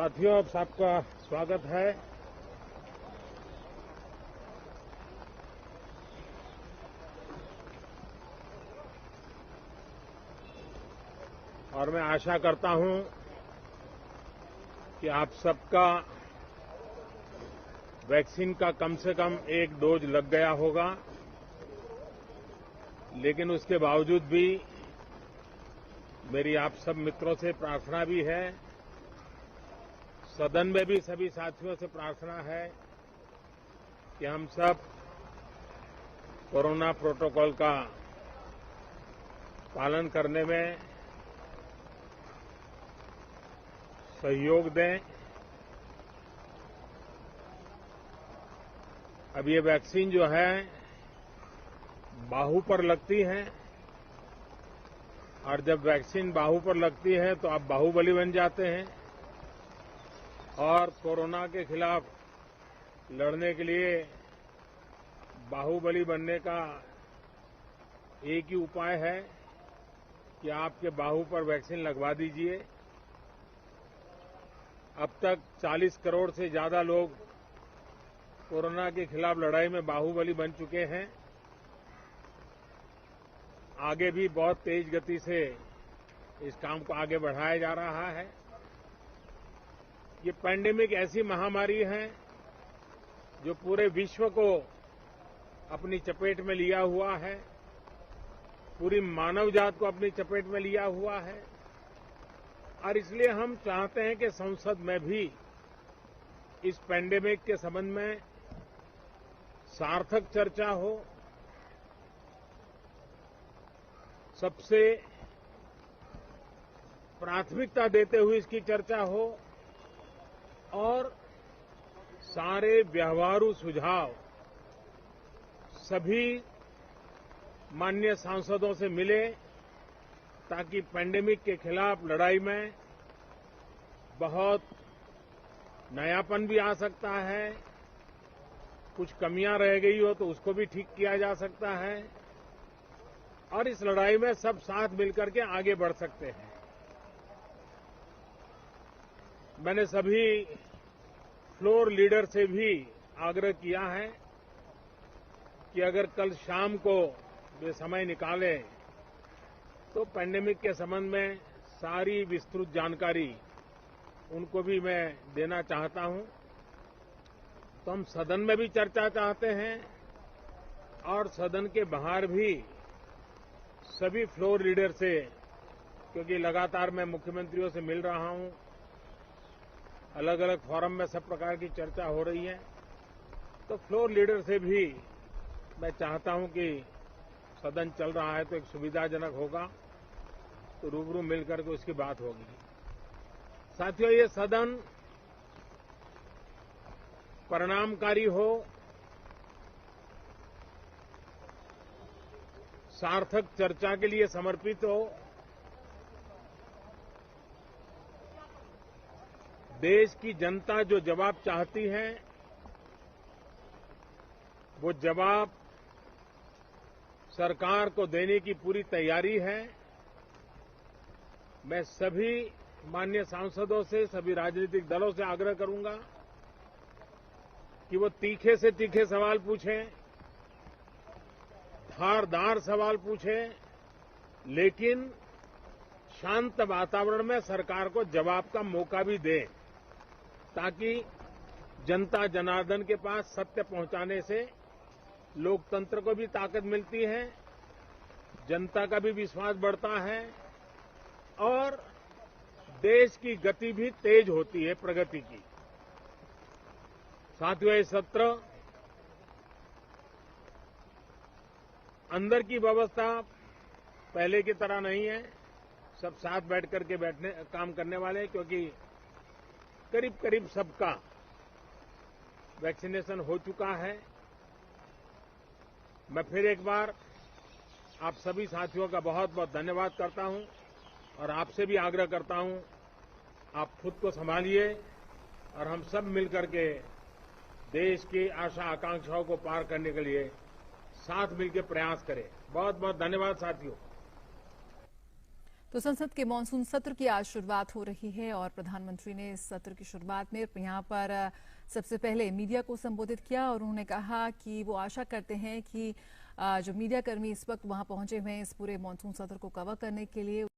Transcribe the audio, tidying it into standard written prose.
साथियों, आप सबका स्वागत है। और मैं आशा करता हूं कि आप सबका वैक्सीन का कम से कम एक डोज लग गया होगा, लेकिन उसके बावजूद भी मेरी आप सब मित्रों से प्रार्थना भी है, सदन में भी सभी साथियों से प्रार्थना है कि हम सब कोरोना प्रोटोकॉल का पालन करने में सहयोग दें। अब ये वैक्सीन जो है बाहू पर लगती है, और जब वैक्सीन बाहू पर लगती है तो आप बाहुबली बन जाते हैं, और कोरोना के खिलाफ लड़ने के लिए बाहुबली बनने का एक ही उपाय है कि आपके बाहू पर वैक्सीन लगवा दीजिए। अब तक 40 करोड़ से ज्यादा लोग कोरोना के खिलाफ लड़ाई में बाहुबली बन चुके हैं। आगे भी बहुत तेज गति से इस काम को आगे बढ़ाया जा रहा है। ये पैंडेमिक ऐसी महामारी है जो पूरे विश्व को अपनी चपेट में लिया हुआ है, पूरी मानव जात को अपनी चपेट में लिया हुआ है, और इसलिए हम चाहते हैं कि संसद में भी इस पैंडेमिक के संबंध में सार्थक चर्चा हो। सबसे प्राथमिकता देते हुए इसकी चर्चा हो और सारे व्यवहारू सुझाव सभी माननीय सांसदों से मिले, ताकि पैंडेमिक के खिलाफ लड़ाई में बहुत नयापन भी आ सकता है, कुछ कमियां रह गई हो तो उसको भी ठीक किया जा सकता है, और इस लड़ाई में सब साथ मिलकर के आगे बढ़ सकते हैं। मैंने सभी फ्लोर लीडर से भी आग्रह किया है कि अगर कल शाम को वे समय निकालें तो पैंडेमिक के संबंध में सारी विस्तृत जानकारी उनको भी मैं देना चाहता हूं। तो हम सदन में भी चर्चा चाहते हैं और सदन के बाहर भी सभी फ्लोर लीडर से, क्योंकि लगातार मैं मुख्यमंत्रियों से मिल रहा हूं, अलग अलग फोरम में सब प्रकार की चर्चा हो रही है, तो फ्लोर लीडर से भी मैं चाहता हूं कि सदन चल रहा है तो एक सुविधाजनक होगा, तो रूबरू मिलकर के उसकी बात होगी। साथियों, ये सदन परिणामकारी हो, सार्थक चर्चा के लिए समर्पित हो, देश की जनता जो जवाब चाहती है वो जवाब सरकार को देने की पूरी तैयारी है। मैं सभी माननीय सांसदों से, सभी राजनीतिक दलों से आग्रह करूंगा कि वो तीखे से तीखे सवाल पूछें, धारदार सवाल पूछें, लेकिन शांत वातावरण में सरकार को जवाब का मौका भी दें, ताकि जनता जनार्दन के पास सत्य पहुंचाने से लोकतंत्र को भी ताकत मिलती है, जनता का भी विश्वास बढ़ता है और देश की गति भी तेज होती है, प्रगति की। साथियों, ये सत्र अंदर की व्यवस्था पहले की तरह नहीं है, सब साथ बैठ करके काम करने वाले हैं, क्योंकि करीब करीब सबका वैक्सीनेशन हो चुका है। मैं फिर एक बार आप सभी साथियों का बहुत बहुत धन्यवाद करता हूं और आपसे भी आग्रह करता हूं, आप खुद को संभालिए और हम सब मिलकर के देश की आशा आकांक्षाओं को पार करने के लिए साथ मिलकर प्रयास करें। बहुत बहुत धन्यवाद साथियों। तो संसद के मानसून सत्र की आज शुरुआत हो रही है और प्रधानमंत्री ने इस सत्र की शुरुआत में यहां पर सबसे पहले मीडिया को संबोधित किया और उन्होंने कहा कि वो आशा करते हैं कि जो मीडिया कर्मी इस वक्त वहां पहुंचे हुए हैं इस पूरे मानसून सत्र को कवर करने के लिए